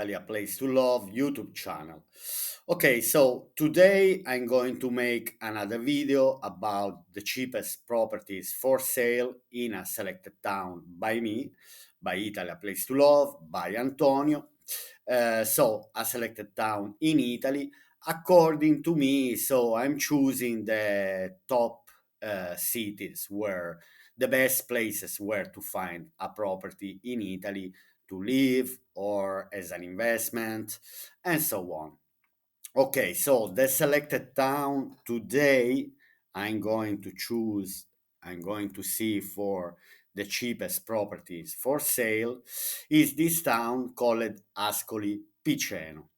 A Place to Love YouTube channel. Okay, so today I'm going to make another video about the cheapest properties for sale in a selected town by me, by Italy A Place to Love, by Antonio. So a selected town in Italy according to me. So I'm choosing the top cities where the best places where to find a property in Italy to live or as an investment and so on. Okay, so the selected town today I'm going to see for the cheapest properties for sale is this town called Ascoli Piceno.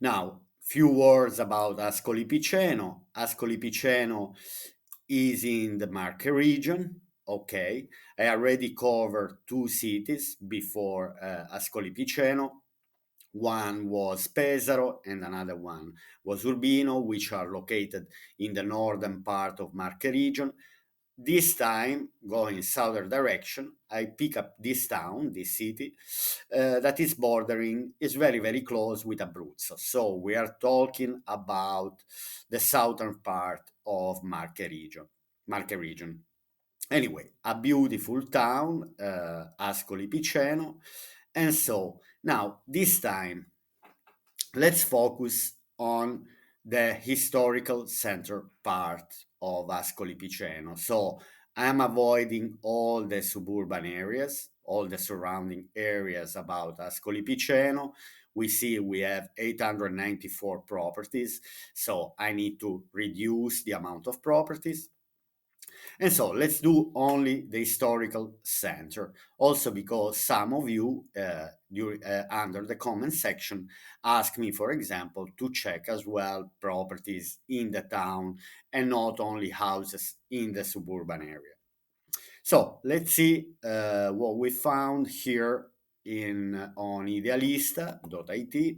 Now, few words about Ascoli Piceno. Ascoli Piceno is in the Marche region. Okay, I already covered two cities before Ascoli Piceno. One was Pesaro and another one was Urbino, which are located in the northern part of Marche region. This time, going southern direction, I pick up this town, this city, that is very, very close with Abruzzo. So we are talking about the southern part of Marche region. Marche region. Anyway, a beautiful town, Ascoli Piceno. And so now, this time, let's focus on the historical center part of Ascoli Piceno. So I'm avoiding all the suburban areas, all the surrounding areas about Ascoli Piceno. We see we have 894 properties, so I need to reduce the amount of properties. And so let's do only the historical center. Also, because some of you under the comment section ask me, for example, to check as well properties in the town and not only houses in the suburban area. So let's see what we found here in on idealista.it.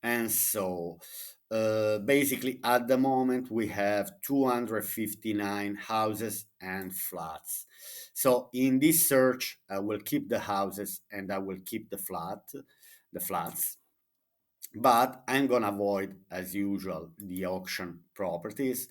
And so basically, at the moment, we have 259 houses and flats. So in this search, I will keep the houses and I will keep the flats. But I'm gonna avoid, as usual, the auction properties.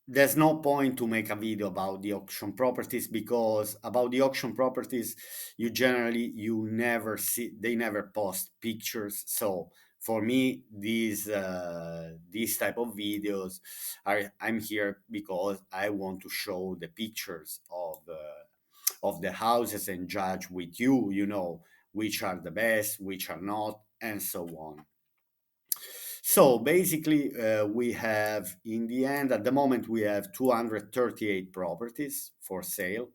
There's no point to make a video about the auction properties because about the auction properties you never see, they never post pictures. So for me these type of videos I'm here because I want to show the pictures of the houses and judge with you which are the best, which are not, and so on. So basically, we have in the end, at the moment, we have 238 properties for sale.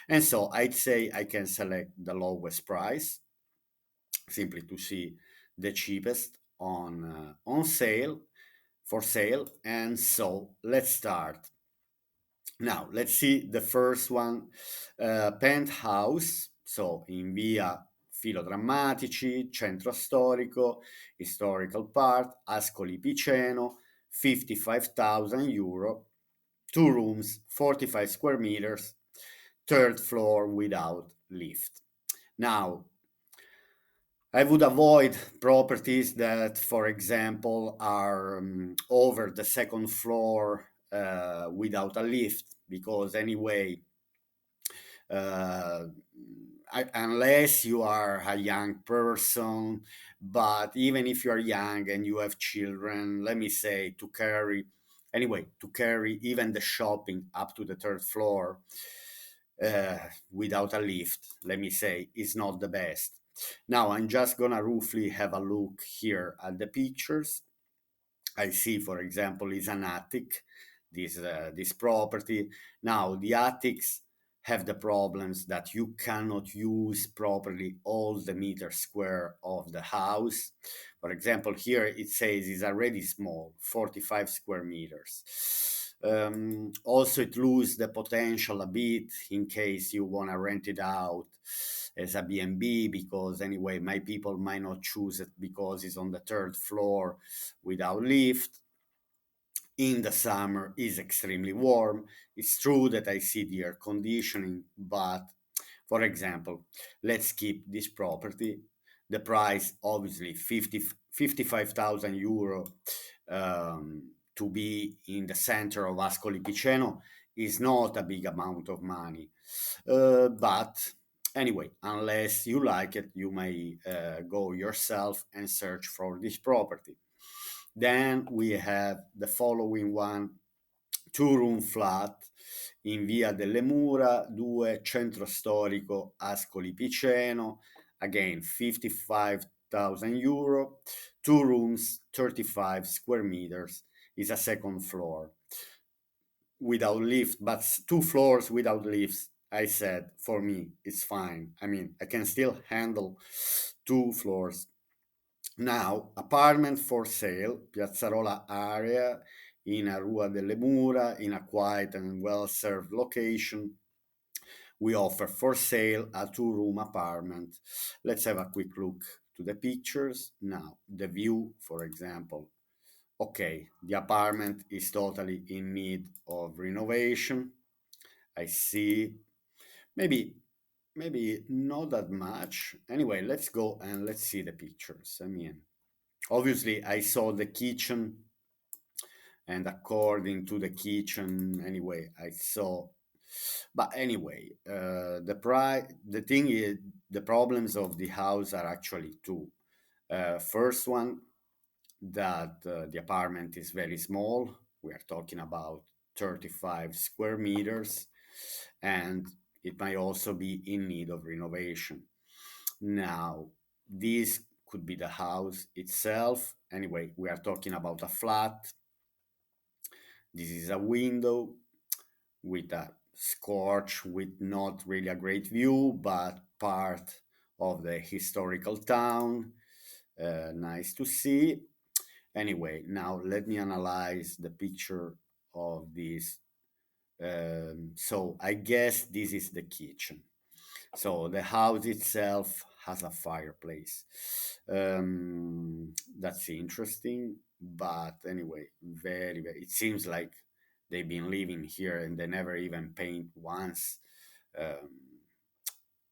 And so I'd say I can select the lowest price simply to see the cheapest on sale for sale. And so let's start. Now, let's see the first one, penthouse, so in via Filodrammatici, centro storico, historical part, Ascoli Piceno, 55,000 euro, two rooms, 45 square meters, third floor without lift. Now, I would avoid properties that, for example, are over the second floor without a lift, because anyway, uh, unless you are a young person, but even if you are young and you have children, let me say to carry even the shopping up to the third floor without a lift, let me say, is not the best. Now I'm just gonna roughly have a look here at the pictures. I see, for example, is an attic. This property. Now the attics have the problems that you cannot use properly all the meter square of the house. For example, here it says it's already small, 45 square meters. Also, it loses the potential a bit in case you want to rent it out as a B&B, because anyway, my people might not choose it because it's on the third floor without lift. In the summer is extremely warm. It's true that I see the air conditioning, but For example, let's keep this property. The price, obviously, 55,000 euro, to be in the center of Ascoli Piceno is not a big amount of money. But anyway, unless you like it, you may go yourself and search for this property. Then we have the following one, two-room flat in via delle Mura 2, centro storico Ascoli Piceno, again 55,000 euro, two rooms, 35 square meters, is a second floor without lift, but two floors without lifts. I said, for me, it's fine. I mean, I can still handle two floors. Now, apartment for sale, Piazzarola area, in a Rua delle Mura, in a quiet and well-served location. We offer for sale a two-room apartment. Let's have a quick look to the pictures. Now, the view, for example. Okay, the apartment is totally in need of renovation. I see. Maybe, maybe not that much. Anyway, let's go and let's see the pictures. I mean, obviously, I saw the kitchen, and according to the kitchen, anyway, I saw. But anyway, the thing is, the problems of the house are actually two. First one, that the apartment is very small. We are talking about 35 square meters, and it might also be in need of renovation. Now, this could be the house itself. Anyway, we are talking about a flat. This is a window with a scorch with not really a great view, but part of the historical town. Nice to see. Anyway, now let me analyze the picture of this. So I guess this is the kitchen. So the house itself has a fireplace. That's interesting, but anyway, very, very. It seems like they've been living here and they never even paint once. Um,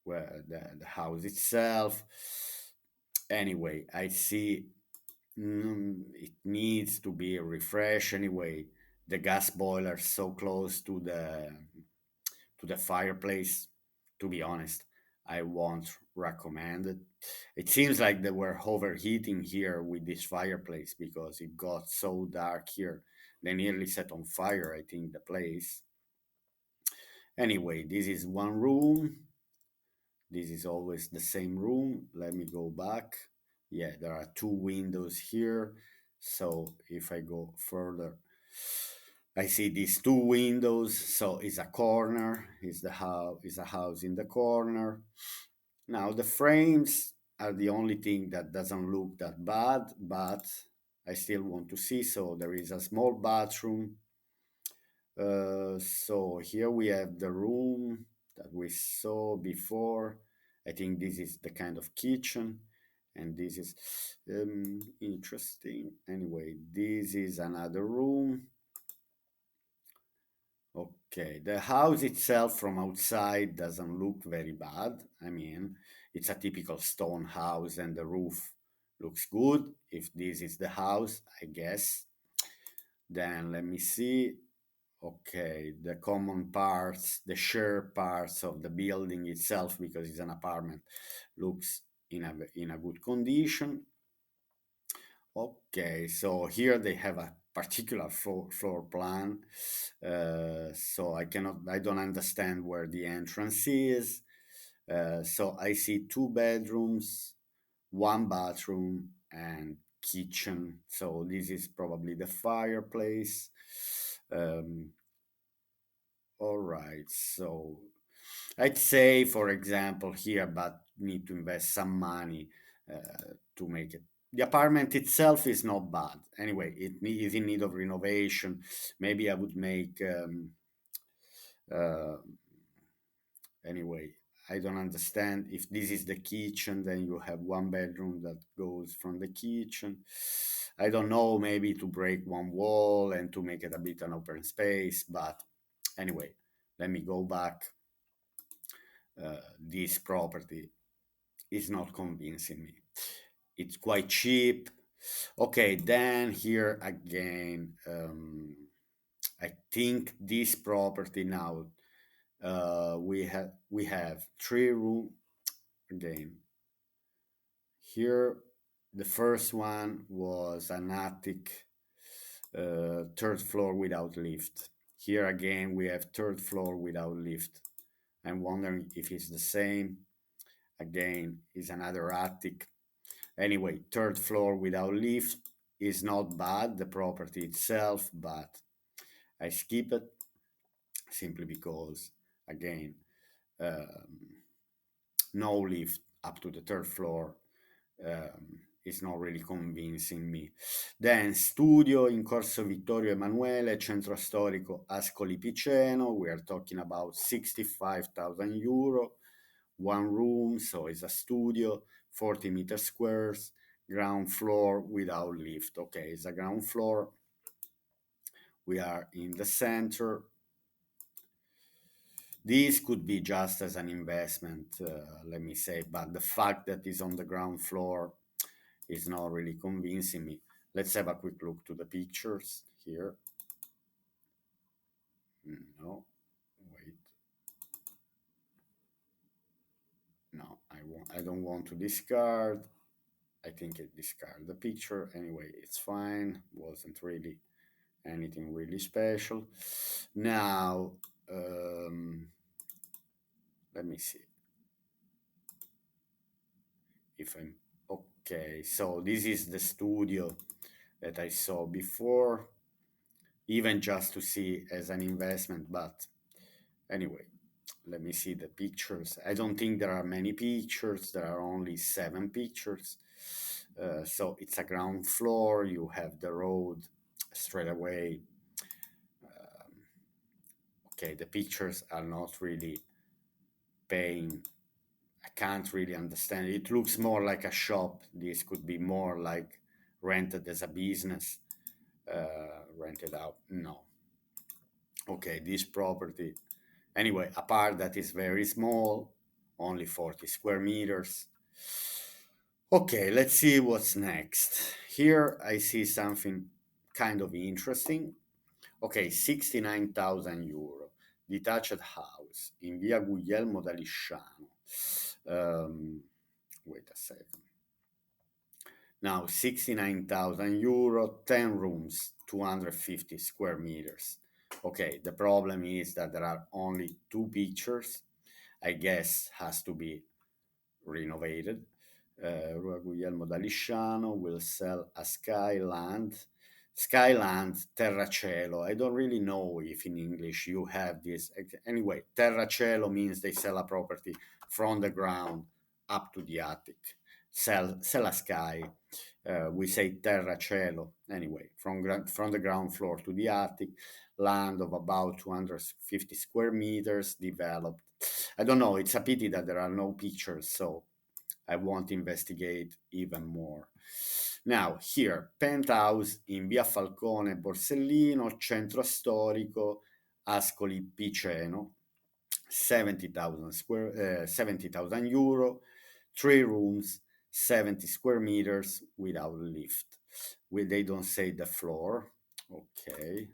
where the house itself. Anyway, I see it needs to be refreshed anyway. The gas boiler so close to the fireplace. To be honest, I won't recommend it. It seems like they were overheating here with this fireplace because it got so dark here. They nearly set on fire, I think, the place. Anyway, this is one room. This is always the same room. Let me go back. Yeah, there are two windows here. So if I go further, I see these two windows. So it's a corner. Is the house? Is a house in the corner? Now the frames are the only thing that doesn't look that bad, but I still want to see. So there is a small bathroom. So here we have the room that we saw before. I think this is the kind of kitchen, and this is interesting. Anyway, this is another room. Okay, the house itself from outside doesn't look very bad. I mean, it's a typical stone house, and the roof looks good. If this is the house, I guess. Then let me see. Okay, the common parts, the shared parts of the building itself, because it's an apartment, looks in a good condition. Okay, so here they have a particular floor plan. So I don't understand where the entrance is. So I see two bedrooms, one bathroom, and kitchen. So this is probably the fireplace. Um, all right, so I'd say, for example, here, but need to invest some money to make it. The apartment itself is not bad. Anyway, is in need of renovation. Maybe I would make. Uh, anyway, I don't understand. If this is the kitchen, then you have one bedroom that goes from the kitchen. I don't know, maybe to break one wall and to make it a bit an open space. But anyway, let me go back. this property is not convincing me. It's quite cheap. Okay, then here again, I think this property now, we have 3 room again. Here, the first one was an attic, third floor without lift. Here again, we have third floor without lift. I'm wondering if it's the same. Again, is another attic. Anyway, third floor without lift is not bad, the property itself, but I skip it simply because, again, um, no lift up to the third floor is not really convincing me. Then studio in Corso Vittorio Emanuele, centro storico Ascoli Piceno. We are talking about 65,000 euro, 1 room, so it's a studio, 40 meter squares, ground floor without lift. Okay, it's a ground floor. We are in the center. This could be just as an investment, let me say, but the fact that it's on the ground floor is not really convincing me. Let's have a quick look to the pictures here. No, wait. No, I don't want to discard. I think I discard the picture. Anyway, it's fine. Wasn't really anything really special. Now, let me see if I'm okay. So this is the studio that I saw before, even just to see as an investment. But anyway, let me see the pictures. I don't think there are many pictures. There are only 7 pictures. So it's a ground floor. You have the road straight away. Okay, the pictures are not really paying. I can't really understand. It looks more like a shop. This could be more like rented as a business, rented out. No. Okay, this property. Anyway, a part that is very small, only 40 square meters. Okay, let's see what's next. Here I see something kind of interesting. Okay, 69,000 euro, detached house in via Guglielmo da Lisciano. Wait a second. Now, 69,000 euro, 10 rooms, 250 square meters. Okay, the problem is that there are only 2 pictures. I guess has to be renovated. Rua Guglielmo da Lisciano will sell a Skyland Terracielo. I don't really know if in English you have this. Anyway, Terracielo means they sell a property from the ground up to the attic. Sell a sky. We say Terracielo. Anyway, from the ground floor to the attic, land of about 250 square meters developed. I don't know. It's a pity that there are no pictures, so I won't investigate even more. Now, here, penthouse in via Falcone Borsellino, centro storico, Ascoli Piceno, 70,000 euro, 3 rooms, 70 square meters without lift. They don't say the floor. Okay.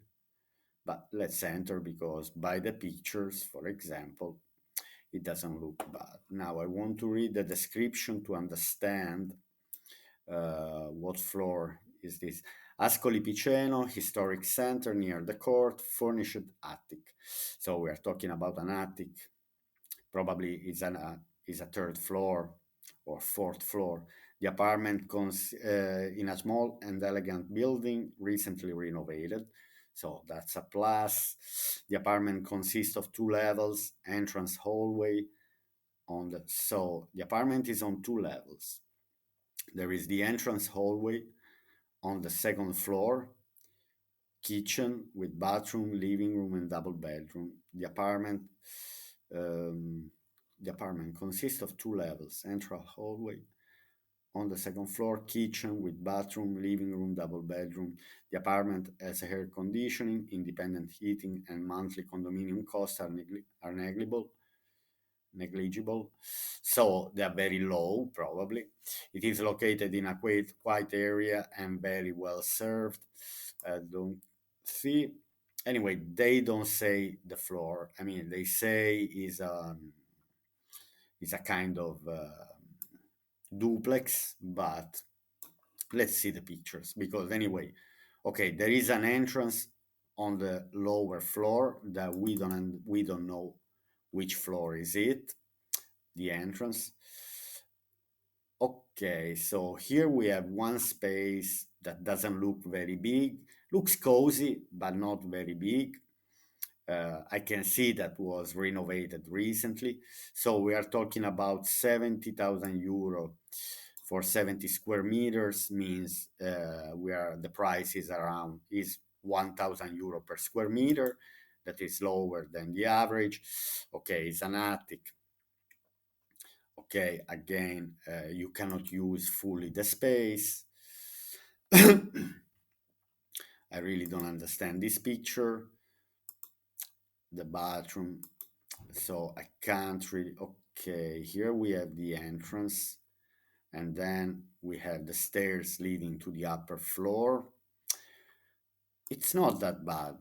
But let's enter because by the pictures, for example, it doesn't look bad. Now I want to read the description to understand what floor is this. Ascoli Piceno, historic center near the court, furnished attic. So we are talking about an attic. Probably is a third floor or fourth floor. The apartment in a small and elegant building recently renovated. So that's a plus. The apartment consists of 2 levels, entrance hallway, so the apartment is on 2 levels. There is the entrance hallway on the second floor, kitchen with bathroom, living room, and double bedroom. Um, the apartment consists of 2 levels, entrance hallway on the second floor, kitchen with bathroom, living room, double bedroom. The apartment has air conditioning, independent heating, and monthly condominium costs are negligible. negligible. So they are very low, probably. It is located in a quite quiet area and very well served. Don't see. Anyway, they don't say the floor. I mean, they say is a kind of duplex, but let's see the pictures because anyway, okay, there is an entrance on the lower floor that we don't know which floor is it, the entrance. Okay, so here we have one space that doesn't look very big, looks cozy but not very big. I can see that was renovated recently. So we are talking about 70,000 euro for 70 square meters means we are the price is around is 1,000 euro per square meter. That is lower than the average. Okay, it's an attic. Okay, again, you cannot use fully the space. I really don't understand this picture. The bathroom, so I can't really. Okay, here we have the entrance, and then we have the stairs leading to the upper floor. It's not that bad.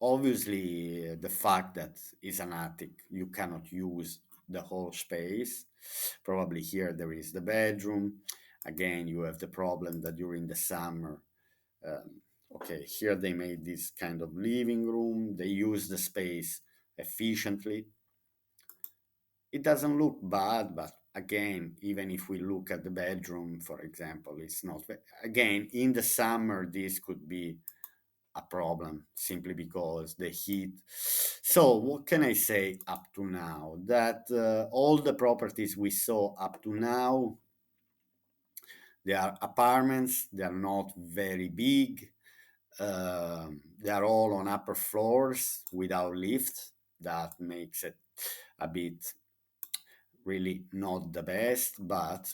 Obviously, the fact that it's an attic, you cannot use the whole space. Probably here there is the bedroom. Again, you have the problem that during the summer, um, okay, here they made this kind of living room. They use the space efficiently. It doesn't look bad, but again, even if we look at the bedroom, for example, it's not. Again, in the summer, this could be a problem simply because the heat. So, what can I say up to now? That all the properties we saw up to now, they are apartments, they are not very big, they are all on upper floors without lift. That makes it a bit really not the best, but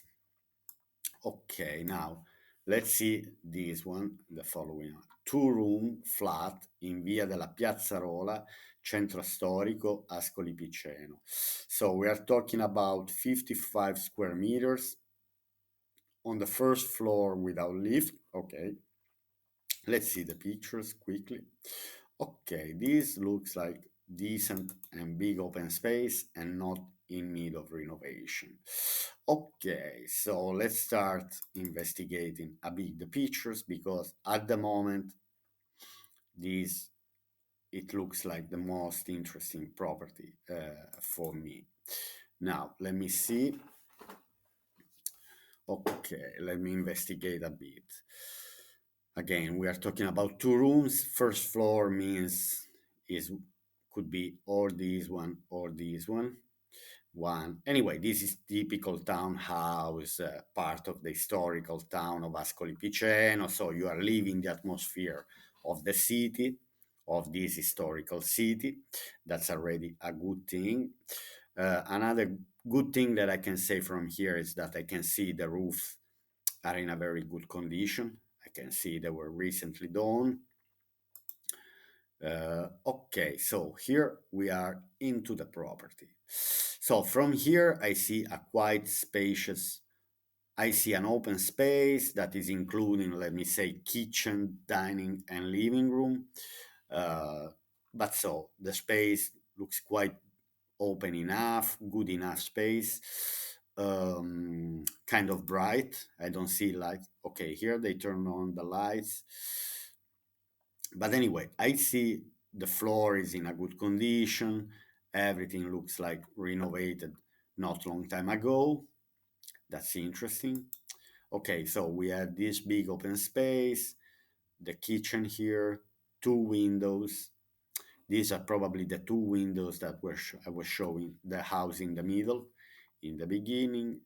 okay, now let's see this one, the following one. Two-room flat in via della Piazzarola, centro storico, Ascoli Piceno. So we are talking about 55 square meters on the first floor without lift. Okay, let's see the pictures quickly. Okay, this looks like decent and big open space and not in need of renovation. Okay, so let's start investigating a bit the pictures because at the moment this it looks like the most interesting property for me. Now let me see. Okay, let me investigate a bit. Again, we are talking about two rooms. First floor means is could be or this one or this one. One. Anyway, this is typical townhouse, part of the historical town of Ascoli Piceno. So you are living the atmosphere of the city, of this historical city. That's already a good thing. Another good thing that I can say from here is that I can see the roofs are in a very good condition. I can see they were recently done. Okay, so here we are into the property. So from here, I see a quite spacious, I see an open space that is including, let me say, kitchen, dining, and living room. Uh, but so the space looks quite open enough, good enough space, kind of bright. I don't see light. Okay, here they turn on the lights. But anyway, I see the floor is in a good condition. Everything looks like renovated not long time ago. That's interesting. Okay, so we have this big open space, the kitchen here, two windows. These are probably the two windows that I was showing the house in the middle, in the beginning.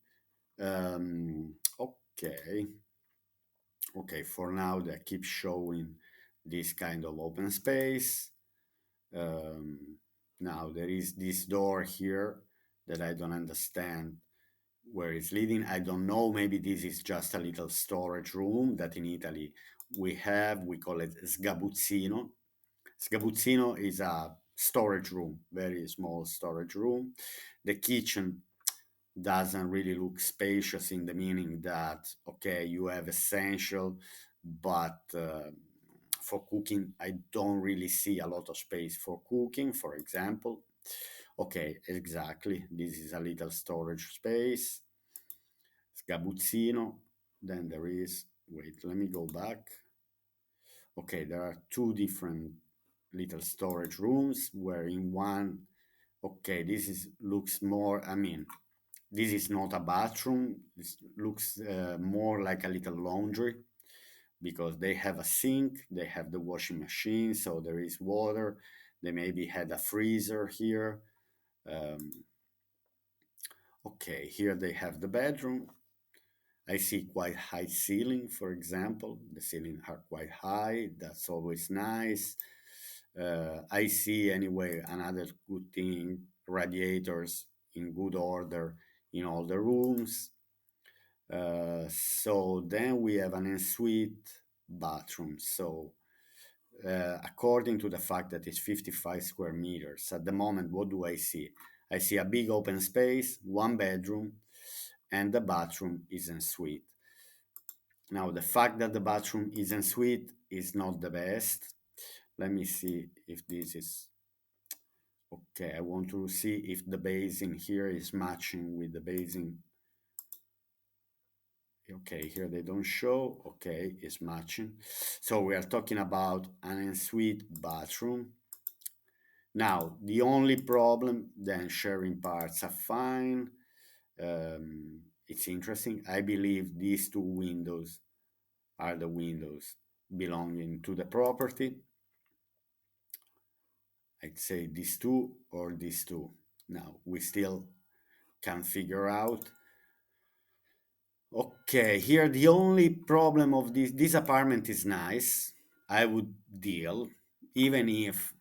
Okay, okay. For now, they keep showing this kind of open space. Um, Now there is this door here that I don't understand where it's leading. I don't know. Maybe this is just a little storage room that in Italy we have. We call it sgabuzzino. Sgabuzzino is a storage room, very small storage room. The kitchen doesn't really look spacious in the meaning that, okay, you have essential, but for cooking, I don't really see a lot of space for cooking, for example. Okay, exactly. This is a little storage space, sgabuzzino. Then there is, wait, let me go back. Okay, there are two different little storage rooms where in one, okay, this is looks more, I mean, this is not a bathroom. It looks more like a little laundry because they have a sink, they have the washing machine, so there is water. They maybe had a freezer here. Um, okay, here they have the bedroom. I see quite high ceiling, for example. The ceiling are quite high. That's always nice. I see anyway another good thing: radiators in good order in all the rooms. So then we have an ensuite bathroom. So according to the fact that it's 55 square meters, at the moment, what do I see? I see a big open space, one bedroom, and the bathroom is ensuite. Now, the fact that the bathroom is ensuite is not the best. Let me see if this is okay. I want to see if the basin here is matching with the basin. Okay, here they don't show. Okay, it's matching. So we are talking about an ensuite bathroom. Now, the only problem, then sharing parts are fine. It's interesting. I believe these two windows are the windows belonging to the property. I'd say these two or these two. Now, we still can figure out. Okay, here the only problem of this apartment is nice. I would deal, even if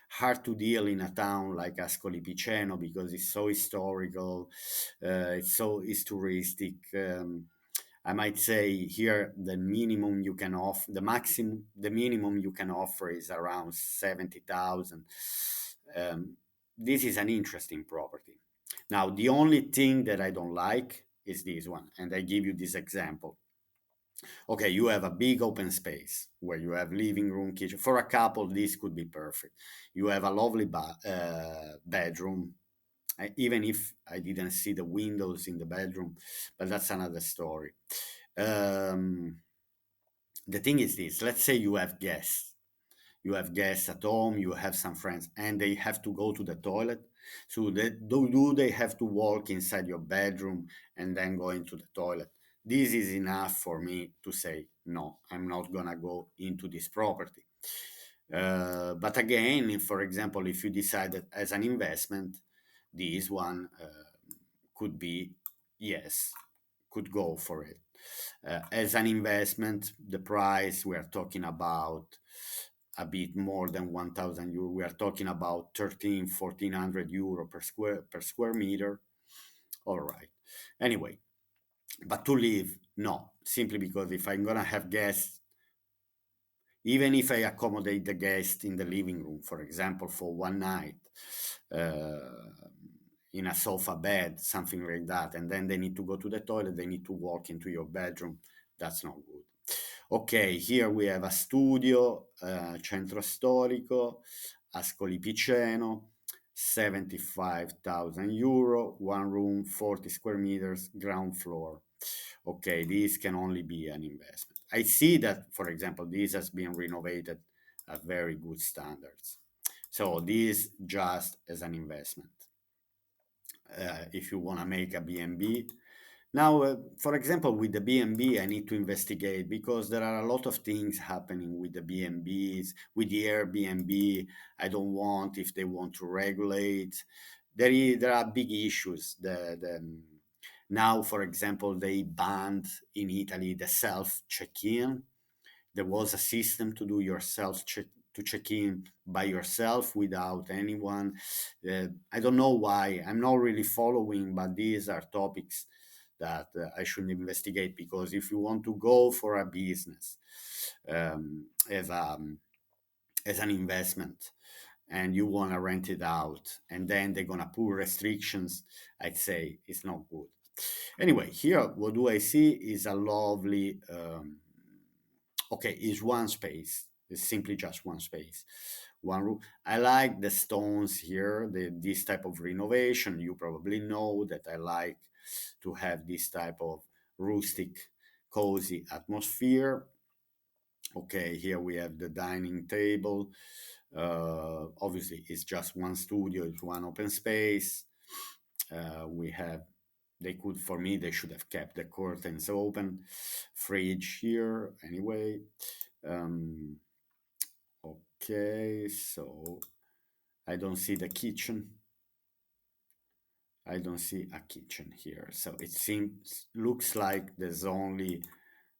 hard to deal in a town like Ascoli Piceno because it's so historical, it's touristic. I might say here the minimum you can offer, the minimum you can offer is around 70,000. Um, this is an interesting property. Now, the only thing that I don't like is this one, and I give you this example. Okay, you have a big open space where you have living room, kitchen. For a couple, this could be perfect. You have a lovely bedroom, even if I didn't see the windows in the bedroom, but that's another story. Um, the thing is this: let's say you have guests. You have guests at home, you have some friends, and they have to go to the toilet. So do they have to walk inside your bedroom and then go into the toilet? This is enough for me to say, no, I'm not gonna go into this property. But again, for example, if you decided as an investment, this one could be, yes, could go for it. As an investment, the price we are talking about a bit more than 1,000 euro. We are talking about 13, 1,400 euro per square meter. All right. Anyway, but to live, no, simply because if I'm gonna have guests, even if I accommodate the guest in the living room, for example, for one night, uh, in a sofa bed, something like that, and then they need to go to the toilet, they need to walk into your bedroom, that's not good. Ok, here we have a studio, centro storico, Ascoli Piceno, 75,000 euro, one room, 40 square meters, ground floor. Okay, this can only be an investment. I see that, for example, this has been renovated at very good standards. So this just as an investment. If you want to make a B&B. Now, for example, with the B&B, I need to investigate because there are a lot of things happening with the B&Bs, with the Airbnb. I don't want if they want to regulate. There are big issues. Now, for example, they banned in Italy the self check-in. There was a system to do yourself to check in by yourself without anyone. I don't know why. I'm not really following, but these are topics that I should investigate because if you want to go for a business um, as a as an investment and you want to rent it out, and then they're going to put restrictions, I'd say it's not good. Anyway, here, what do I see is a lovely, okay, is one space. It's simply just one space, one room. I like the stones here, this type of renovation. You probably know that I like to have this type of rustic, cozy atmosphere. Okay, here we have the dining table. Obviously, it's just one studio, it's one open space. We have, they could, for me, they should have kept the curtains open. Fridge here, anyway. Um, okay, so I don't see the kitchen. I don't see a kitchen here. So it seems, looks like there's only,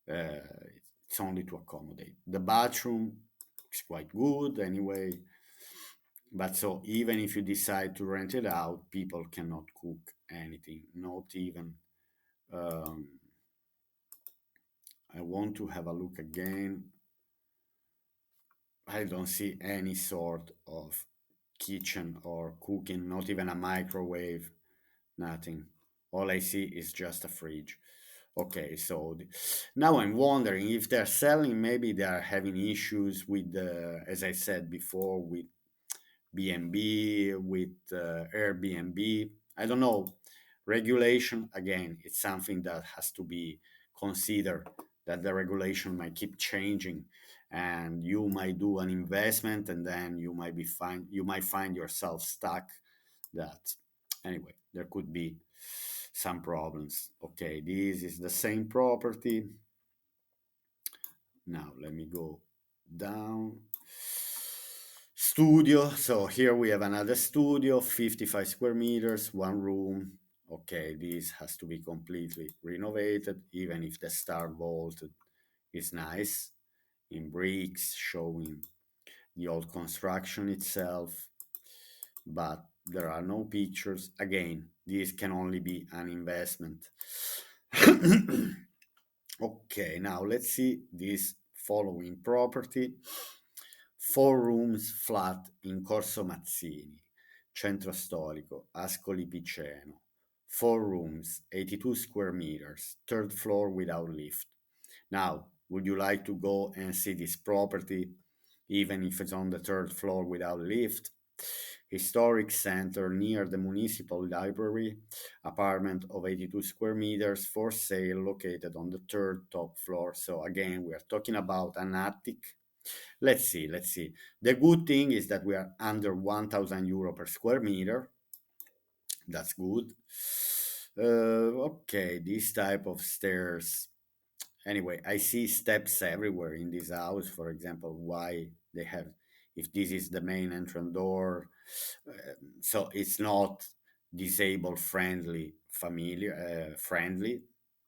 it's only to accommodate. The bathroom is quite good anyway. But so even if you decide to rent it out, people cannot cook anything, not even. Um, I want to have a look again. I don't see any sort of kitchen or cooking, not even a microwave, nothing. All I see is just a fridge. Okay, so now I'm wondering if they're selling, maybe they're having issues with the, as I said before, with B&B, with Airbnb. I don't know. Regulation, again, it's something that has to be considered, that the regulation might keep changing, and you might do an investment and then you might find yourself stuck. That, anyway, there could be some problems. Okay, this is the same property. Now let me go down. Studio. So here we have another studio, 55 square meters, one room. Okay, this has to be completely renovated, even if the star vault is nice in bricks, showing the old construction itself. But there are no pictures. Again, this can only be an investment. Okay, now let's see this following property. 4 rooms flat in Corso Mazzini, centro storico, Ascoli Piceno. 4 rooms, 82 square meters, third floor without lift. Now, would you like to go and see this property, even if it's on the third floor without lift? Historic center near the municipal library, apartment of 82 square meters for sale, located on the third top floor. So again, we are talking about an attic. Let's see, let's see. The good thing is that we are under 1,000 euro per square meter. That's good. Okay, this type of stairs. Anyway, I see steps everywhere in this house. For example, why they have, if this is the main entrance door, so it's not disabled friendly, familiar friendly,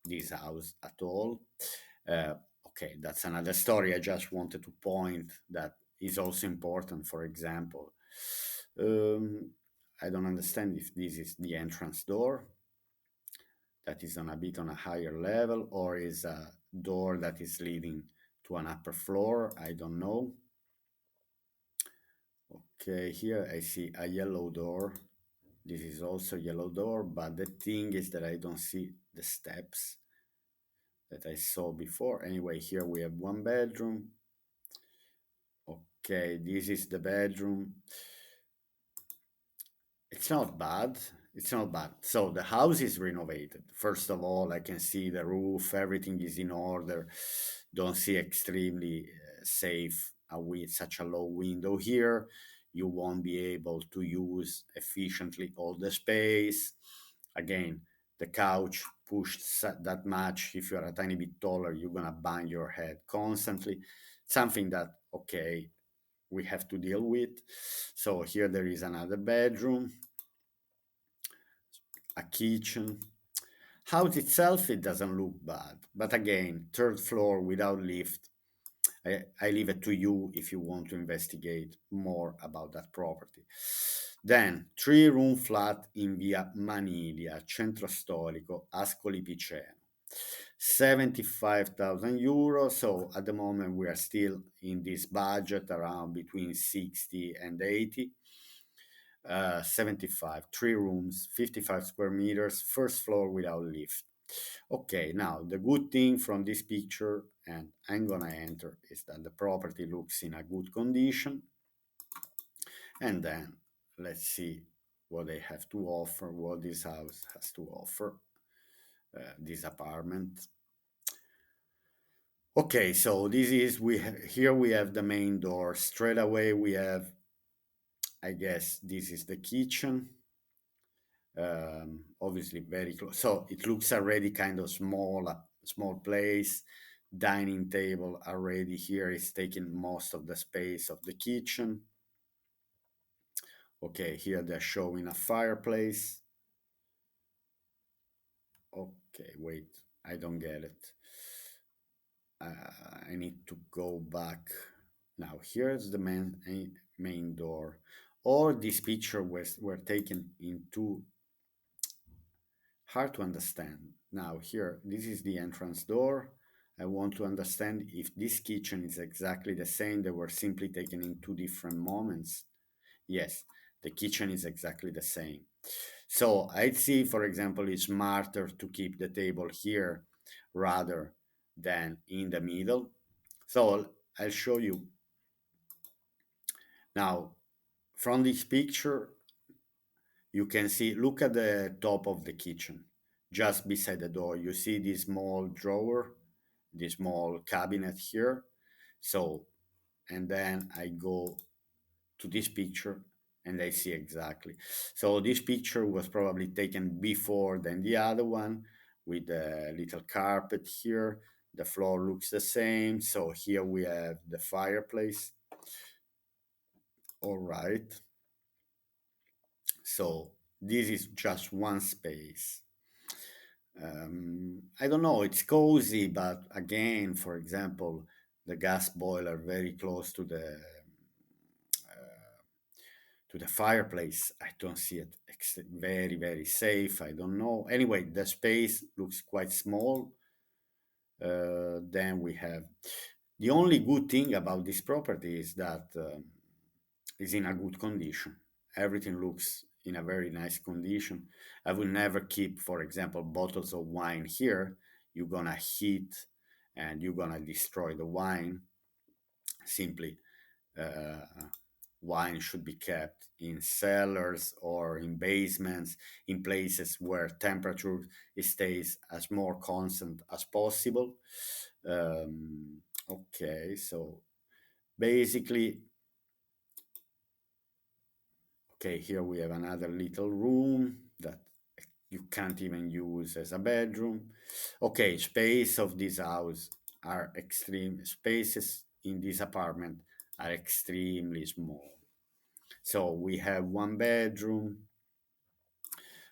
this house at all. Uh, okay, that's another story. I just wanted to point that is also important. For example, um, I don't understand if this is the entrance door that is on a bit on a higher level, or is a door that is leading to an upper floor. I don't know. Okay, here I see a yellow door. This is also yellow door, but the thing is that I don't see the steps that I saw before. Anyway, here we have one bedroom. Okay, this is the bedroom. It's not bad. It's not bad. So the house is renovated. First of all, I can see the roof, everything is in order. Don't see extremely safe with such a low window here. You won't be able to use efficiently all the space. Again, the couch pushed that much. If you're a tiny bit taller, you're gonna bang your head constantly. Something that, okay, we have to deal with. So here there is another bedroom, a kitchen. House itself, it doesn't look bad. But again, third floor without lift. I leave it to you if you want to investigate more about that property. Then, 3 room flat in via Maniglia, centro storico, Ascoli Piceno. €75,000. So at the moment we are still in this budget around between 60 and 80. 75, 3 rooms, 55 square meters, first floor without lift. Okay, now the good thing from this picture, and I'm gonna enter, is that the property looks in a good condition. And then let's see what they have to offer, what this house has to offer, this apartment. Okay, so this is here we have the main door. Straight away we have, I guess this is the kitchen. Obviously very close. So it looks already kind of small, small place. Dining table already here is taking most of the space of the kitchen. Okay, here they're showing a fireplace. Okay, wait, I don't get it. I need to go back. Now here's the main door. All these pictures were taken into hard to understand. Now here, this is the entrance door. I want to understand if this kitchen is exactly the same. They were simply taken in two different moments. Yes, the kitchen is exactly the same. So I'd see, for example, it's smarter to keep the table here rather than in the middle. So I'll show you now from this picture. You can see, look at the top of the kitchen, just beside the door. You see this small drawer, this small cabinet here. So, and then I go to this picture and I see exactly. So this picture was probably taken before than the other one with a little carpet here. The floor looks the same. So here we have the fireplace. All right. So this is just one space. I don't know, it's cozy, but again, for example, the gas boiler very close to the fireplace. I don't see it very, very safe. I don't know. Anyway, the space looks quite small. Then we have the only good thing about this property is that is in a good condition. Everything looks in a very nice condition. I will never keep, for example, bottles of wine here. You're gonna heat and you're gonna destroy the wine. Simply, uh, wine should be kept in cellars or in basements, in places where temperature stays as more constant as possible. Okay, so basically, okay, here we have another little room that you can't even use as a bedroom. Okay, space of this house are extreme spaces in this apartment are extremely small. So we have one bedroom,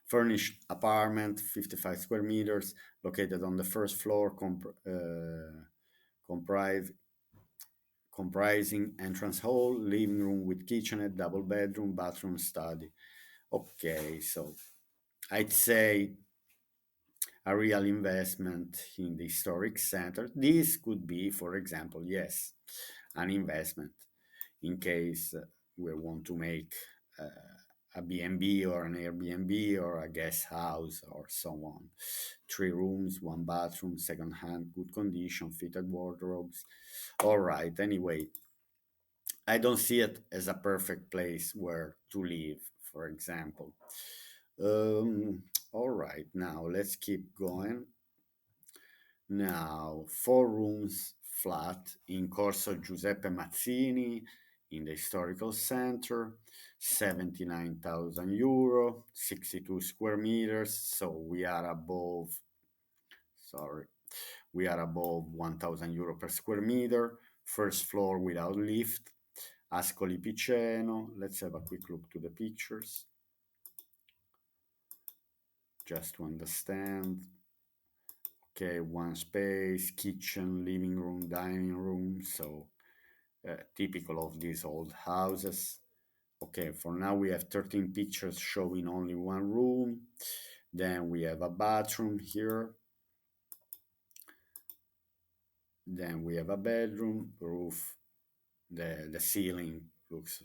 furnished apartment, 55 square meters, located on the first floor, comprise, comprising entrance hall, living room with kitchenette, double bedroom, bathroom, study. Okay, so I'd say a real investment in the historic center. This could be, for example, yes, an investment in case we want to make a B&B or an Airbnb or a guest house or so on. 3 rooms, one bathroom, second hand, good condition, fitted wardrobes. All right, anyway, I don't see it as a perfect place where to live, for example. All right, now let's keep going. Now, 4 rooms flat in Corso Giuseppe Mazzini in the historical center, 79,000 euro, 62 square meters. So we are above, sorry, we are above 1,000 euro per square meter. First floor without lift. Ascoli Piceno. Let's have a quick look to the pictures just to understand. Okay, one space, kitchen, living room, dining room. So typical of these old houses. Okay, for now we have 13 pictures showing only one room. Then we have a bathroom here. Then we have a bedroom, roof, the ceiling looks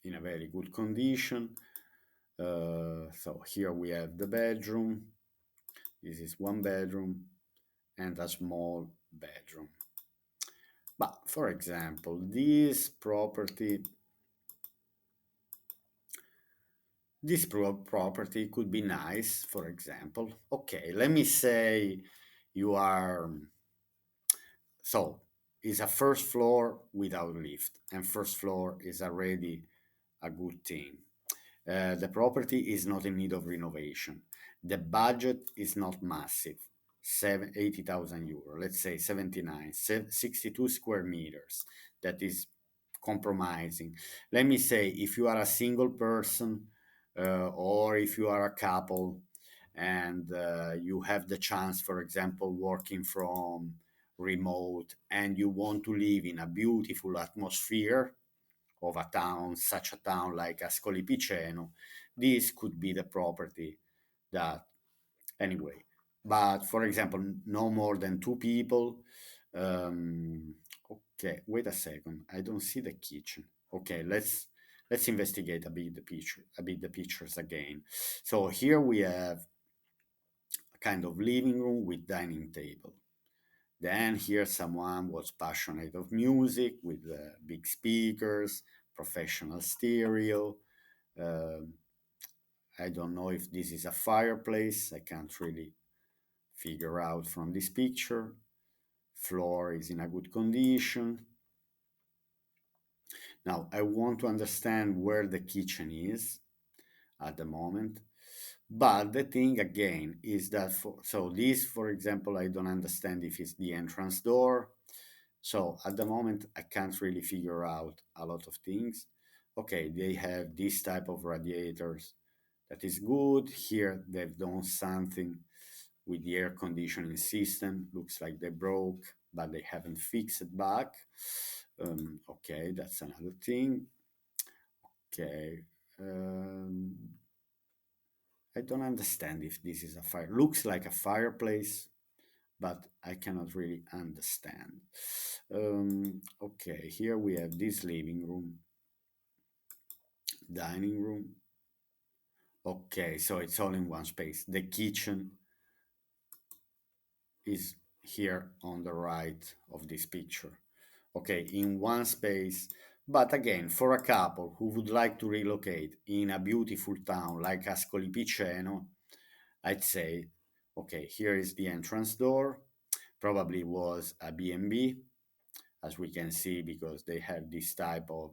in a very good condition. So here we have the bedroom. This is one bedroom and a small bedroom. But for example, this property could be nice. For example, okay, let me say you are so it's a first floor without lift, and first floor is already a good thing. The property is not in need of renovation. The budget is not massive, 80,000 euro, let's say 79, 62 square meters. That is compromising. Let me say, if you are a single person or if you are a couple and you have the chance, for example, working from remote and you want to live in a beautiful atmosphere of a town, such a town like Ascoli Piceno, this could be the property that, anyway. But for example, no more than two people. Um, okay, wait a second. I don't see the kitchen. Okay, let's investigate a bit the pictures again. So here we have a kind of living room with dining table. Then here someone was passionate of music with big speakers, professional stereo. Um I don't know if this is a fireplace. I can't really figure out from this picture. Floor is in a good condition. Now I want to understand where the kitchen is at the moment. But the thing again is that so this, for example, I don't understand if it's the entrance door. So at the moment, I can't really figure out a lot of things. Okay, they have this type of radiators. That is good. Here they've done something with the air conditioning system. Looks like they broke, but they haven't fixed it back. Okay, that's another thing. Okay. Um, I don't understand if this is a fire. Looks like a fireplace, but I cannot really understand. Okay, here we have this living room, dining room. Okay, so it's all in one space. The kitchen is here on the right of this picture. Okay, in one space. But again, for a couple who would like to relocate in a beautiful town like Ascoli Piceno, I'd say, okay, here is the entrance door. Probably was a B&B, as we can see, because they have this type of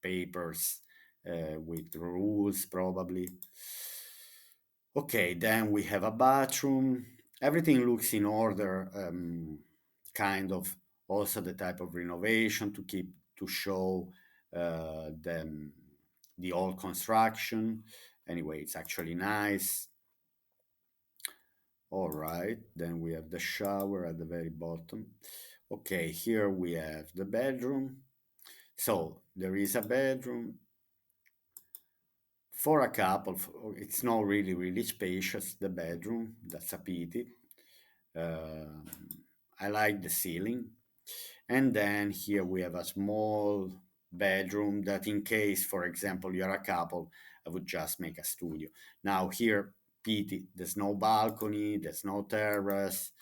papers with rules, probably. Okay, then we have a bathroom. Everything looks in order, kind of also the type of renovation to show the old construction. Anyway, it's actually nice. All right, then we have the shower at the very bottom. Okay, here we have the bedroom. So there is a bedroom for a couple. It's not really spacious, the bedroom. That's a pity. Um I like the ceiling. And then here we have a small bedroom that, in case, for example, you're a couple, I would just make a studio. Now, here, pity, there's no balcony, there's no terrace.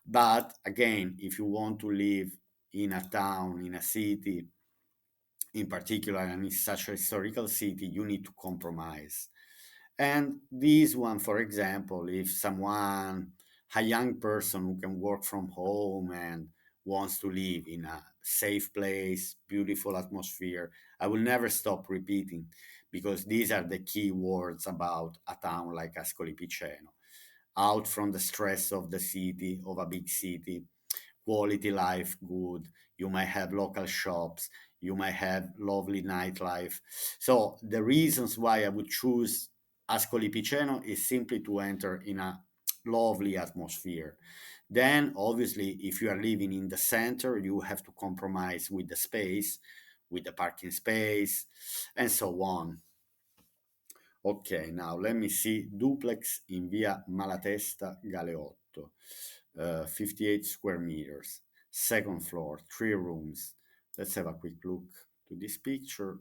But again, if you want to live in a town, in a city, in particular, and in such a historical city, you need to compromise. And this one, for example, if someone, a young person who can work from home and wants to live in a safe place, beautiful atmosphere, I will never stop repeating, because these are the key words about a town like Ascoli Piceno. Out from the stress of the city, of a big city, quality life good. You might have local shops. You might have lovely nightlife. So the reasons why I would choose Ascoli Piceno is simply to enter in a lovely atmosphere. Then, obviously, if you are living in the center, you have to compromise with the space, with the parking space, and so on. Ok, now let me see duplex in via Malatesta Galeotto. 58 square meters. Second floor, 3 rooms. Let's have a quick look to this picture.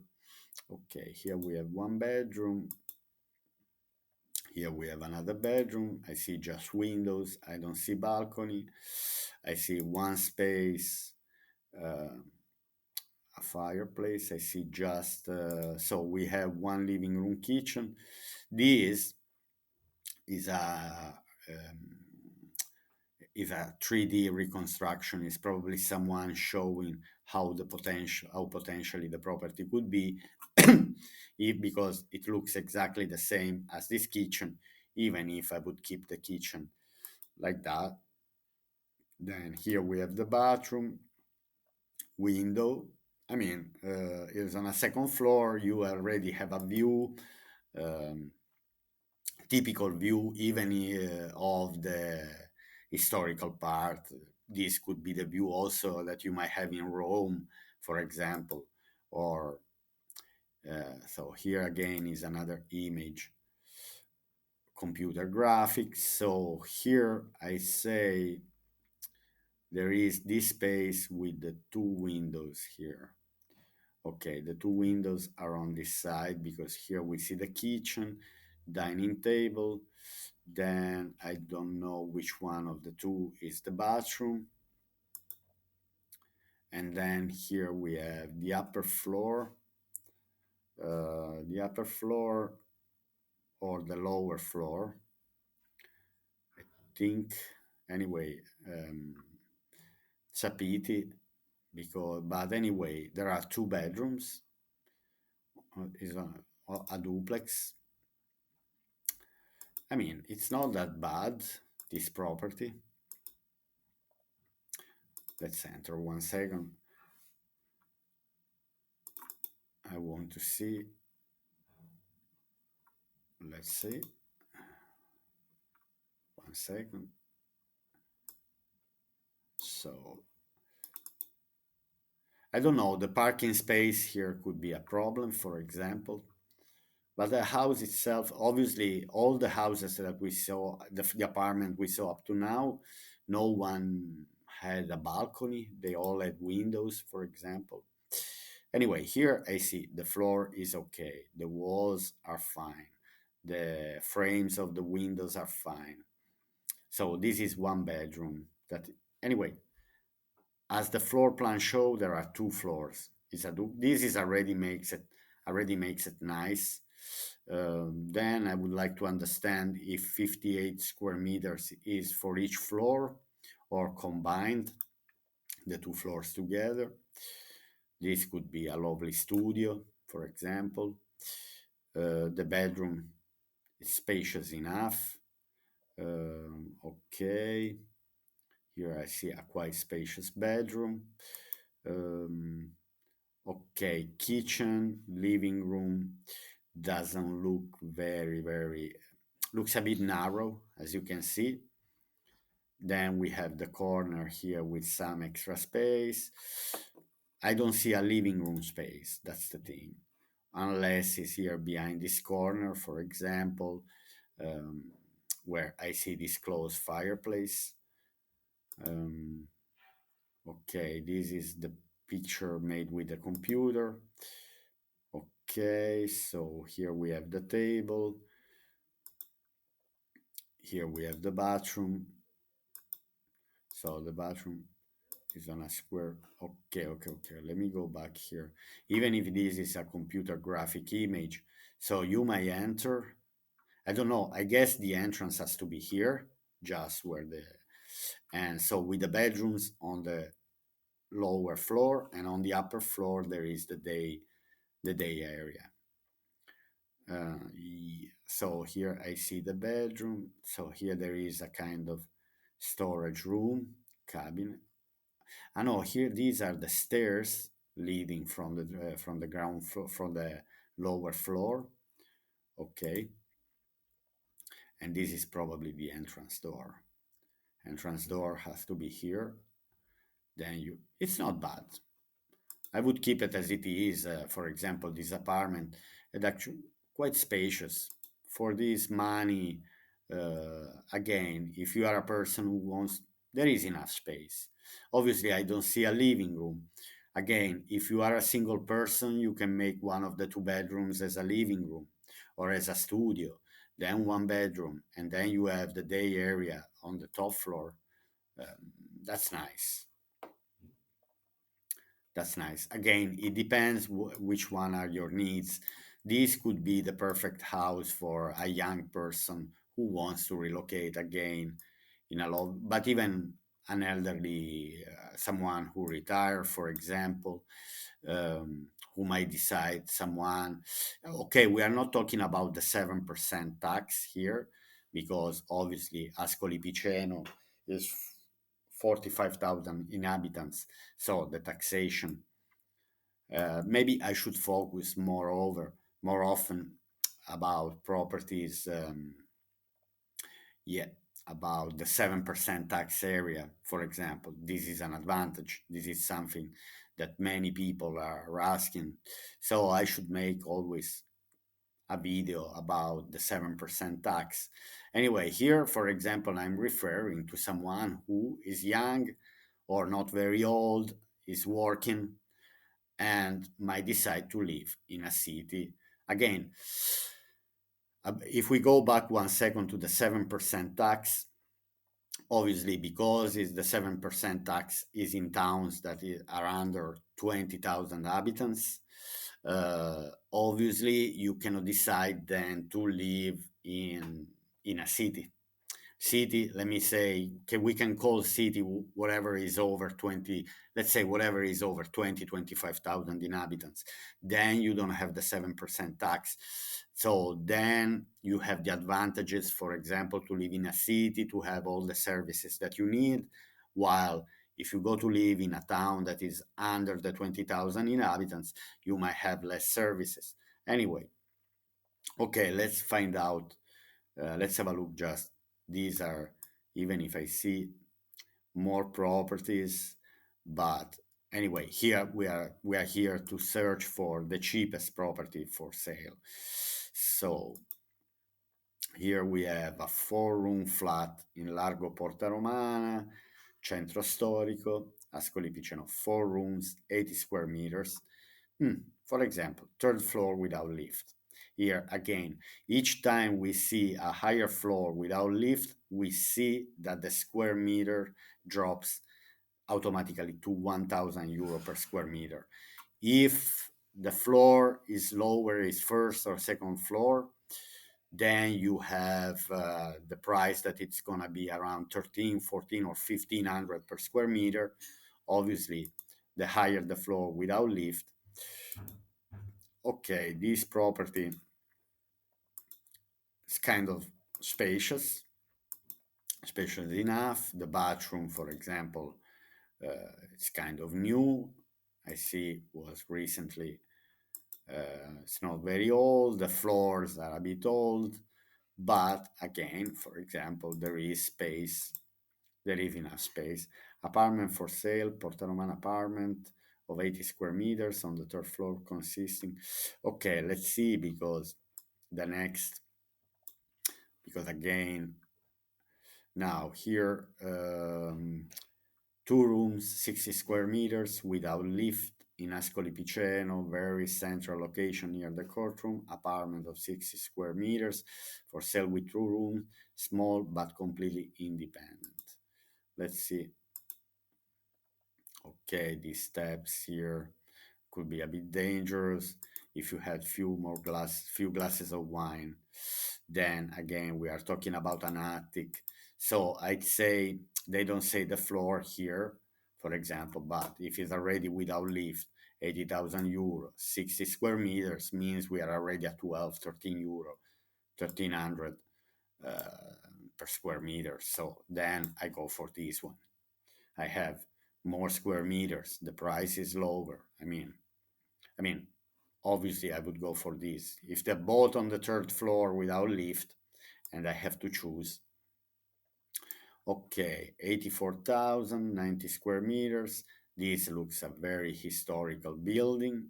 Okay, here we have one bedroom. Here we have another bedroom. I see just windows. I don't see balcony. I see one space, uh, a fireplace. I see just, so we have one living room kitchen. This is is a 3D reconstruction. Is probably someone showing how the potential, how potentially the property could be, if, because it looks exactly the same as this kitchen. Even if I would keep the kitchen like that, then here we have the bathroom window. I mean, it's on a second floor. You already have a view, um, typical view, even of the historical part. This could be the view also that you might have in Rome, for example. Or so here again is another image, computer graphics. So here I say there is this space with the two windows here. Okay, the two windows are on this side because here we see the kitchen, dining table. Then I don't know which one of the two is the bathroom. And then here we have the upper floor, the upper floor or the lower floor. I think, anyway, it's a pity because, but anyway, there are two bedrooms. Is a duplex. I mean, it's not that bad, this property. Let's enter 1 second. I want to see. Let's see. 1 second. So, I don't know, the parking space here could be a problem, for example. But the house itself, obviously, all the houses that we saw, the apartment we saw up to now, no one had a balcony. They all had windows, for example. Anyway, here I see the floor is okay. The walls are fine. The frames of the windows are fine. So this is one bedroom. That anyway, as the floor plan show, there are two floors. This is already makes it nice. Then I would like to understand if 58 square meters is for each floor or combined, the two floors together. This could be a lovely studio, for example. The bedroom is spacious enough. Okay, here I see a quite spacious bedroom. Um, okay, kitchen, living room doesn't look very, looks a bit narrow, as you can see. Then we have the corner here with some extra space. I don't see a living room space, that's the thing. Unless it's here behind this corner, for example, um, where I see this closed fireplace. Um, okay, this is the picture made with the computer. Okay, so here we have the table. Here we have the bathroom. So the bathroom is on a square. Okay. Let me go back here. Even if this is a computer graphic image, so you might enter. I don't know. I guess the entrance has to be here, just where the, and so with the bedrooms on the lower floor, and on the upper floor there is the day area. So here I see the bedroom. So here there is a kind of storage room, cabinet. I know here these are the stairs leading from the ground floor, from the lower floor. Okay, and this is probably the entrance door. Entrance door has to be here. Then it's not bad. I would keep it as it is. For example, this apartment is actually quite spacious for this money. Again, if you are a person who wants there is enough space. Obviously, I don't see a living room. Again, if you are a single person, you can make one of the two bedrooms as a living room or as a studio, then one bedroom, and then you have the day area on the top floor. That's nice. That's nice. Again, it depends which one are your needs. This could be the perfect house for a young person who wants to relocate again in a lot, but even an elderly, someone who retired, for example, who might decide someone, okay, we are not talking about the 7% tax here because obviously Ascoli Piceno is 45,000 inhabitants. So the taxation, maybe I should focus more often about properties, yeah, about the 7% tax area, for example. This is an advantage. This is something that many people are asking. So I should make always a video about the 7% tax. Anyway, here, for example, I'm referring to someone who is young or not very old, is working, and might decide to live in a city. Again, if we go back 1 second to the 7% tax, obviously because it's the 7% tax is in towns that are under 20,000 inhabitants, obviously you cannot decide then to live in a city. Let me say, we can call city whatever is over 20, let's say whatever is over 25,000 inhabitants. Then you don't have the 7% tax. So then you have the advantages, for example, to live in a city, to have all the services that you need, while if you go to live in a town that is under the 20,000 inhabitants, you might have less services. Anyway, okay, let's find out. Let's have a look just. These are, even if I see more properties, but anyway, here we are here to search for the cheapest property for sale. So here we have a 4-room flat in Largo Porta Romana, Centro Storico, Ascoli Piceno, 4 rooms, 80 square meters. For example, third floor without lift. Here again, each time we see a higher floor without lift, we see that the square meter drops automatically to 1,000 euro per square meter. If the floor is lower, is first or second floor, then you have the price that it's going to be around 13, 14, or 1,500 per square meter. Obviously, the higher the floor without lift. Okay, this property is kind of spacious, spacious enough. The bathroom, for example, it's kind of new. I see was recently, it's not very old. The floors are a bit old, but again, for example, there is space. There is enough space. Apartment for sale, Porta Romana apartment of 80 square meters on the third floor consisting. Okay, let's see because the next, because again, now here, 2 rooms, 60 square meters without lift in Ascoli Piceno, very central location near the courtroom, apartment of 60 square meters for sale with 2 rooms, small but completely independent. Let's see. Okay, these steps here could be a bit dangerous if you had few glasses of wine. Then again, we are talking about an attic. So I'd say they don't say the floor here, for example, but if it's already without lift, 80,000 euro, 60 square meters means we are already at 12, 13 euro, 1300 per square meter. So then I go for this one. I have more square meters. The price is lower. I mean, obviously I would go for this. If they're both on the third floor without lift and I have to choose, okay, 84,000, 90 square meters. This looks a very historical building,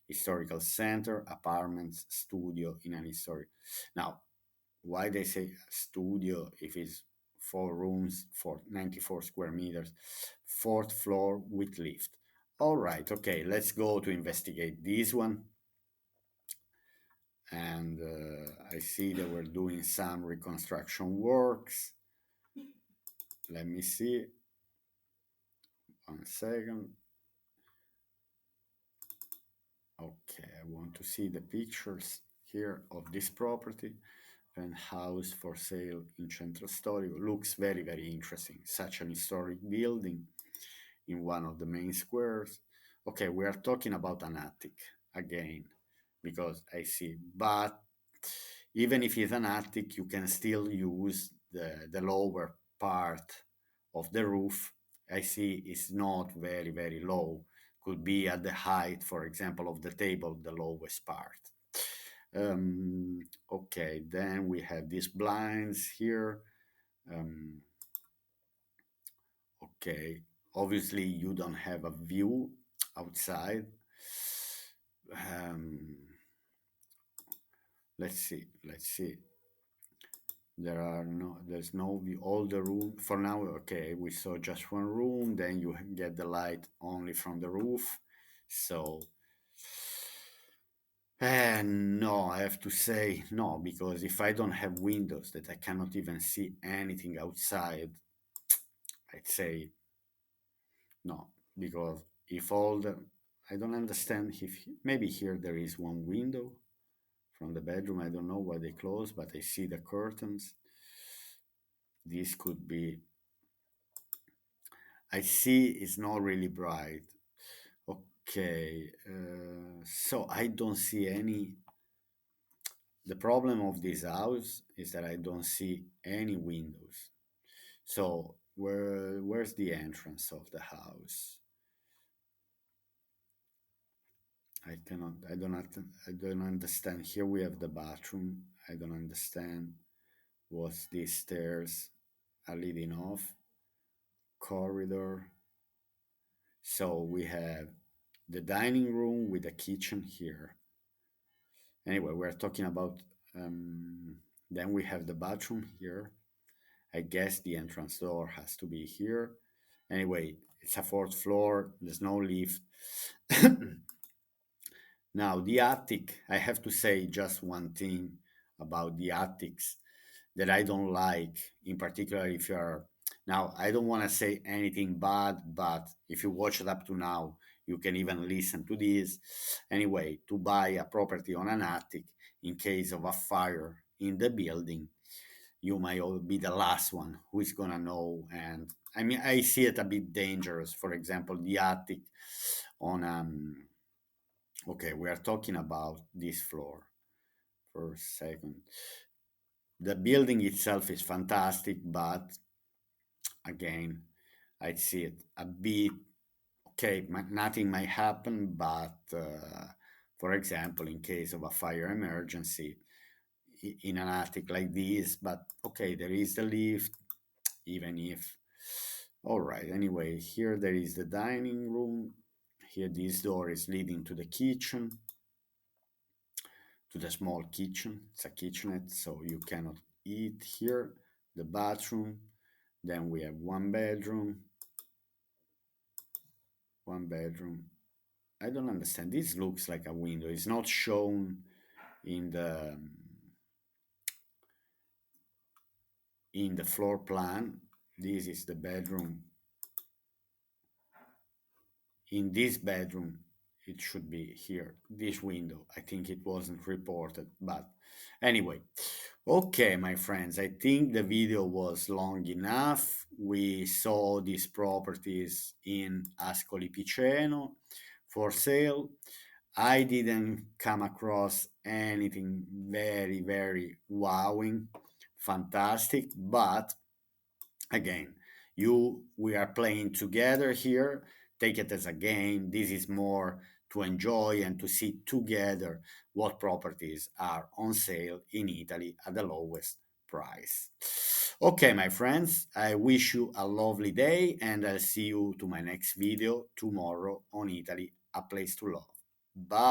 historical center, apartments, studio in an historic. Now, why they say studio if it's four rooms for 94 square meters, fourth floor with lift. All right, okay, let's go to investigate this one. And I see that we're doing some reconstruction works. Let me see. 1 second. Okay, I want to see the pictures here of this property. And house for sale in Centro Storico. Looks very, very interesting. Such an historic building in one of the main squares. Okay, we are talking about an attic again, because I see, but even if it's an attic, you can still use the lower part of the roof. I see it's not very, very low. Could be at the height, for example, of the table, the lowest part. Um, okay, then we have these blinds here. Um, okay, obviously you don't have a view outside. Um, let's see. There's no view. All the room for now. Okay, we saw just one room. Then you get the light only from the roof. So, no, I have to say no, because if I don't have windows that I cannot even see anything outside, I'd say no, because if all the, I don't understand if maybe here there is one window from the bedroom. I don't know why they close, but I see the curtains. This could be, I see it's not really bright. Okay, so I don't see any. The problem of this house is that I don't see any windows. So where's the entrance of the house? I don't understand. Here we have the bathroom. I don't understand what these stairs are leading off. Corridor. So we have the dining room with the kitchen here. Anyway, we're talking about, um, then we have the bathroom here. I guess the entrance door has to be here. Anyway, it's a fourth floor, there's no lift. Now, the attic, I have to say just one thing about the attics that I don't like, in particular if you're, now, I don't want to say anything bad, but if you watch it up to now, you can even listen to this. Anyway, to buy a property on an attic in case of a fire in the building, you might be the last one who is gonna know. And I mean, I see it a bit dangerous. For example, the attic on okay, we are talking about this floor for a second. The building itself is fantastic, but again, I see it a bit okay. Nothing might happen, but for example, in case of a fire emergency in an attic like this, but okay, there is the lift, even if. All right, anyway, here there is the dining room. Here, this door is leading to the kitchen, to the small kitchen. It's a kitchenette, so you cannot eat here. The bathroom. Then we have one bedroom. One bedroom. I don't understand. This looks like a window. It's not shown in the floor plan. This is the bedroom. In this bedroom, it should be here, this window. I think it wasn't reported, but anyway. Okay, my friends, I think the video was long enough. We saw these properties in Ascoli Piceno for sale. I didn't come across anything very, very wowing, fantastic, but again, we are playing together here. Take it as a game. This is more to enjoy and to see together what properties are on sale in Italy at the lowest price. Okay, my friends, I wish you a lovely day, and I'll see you to my next video tomorrow on Italy, a place to love. Bye.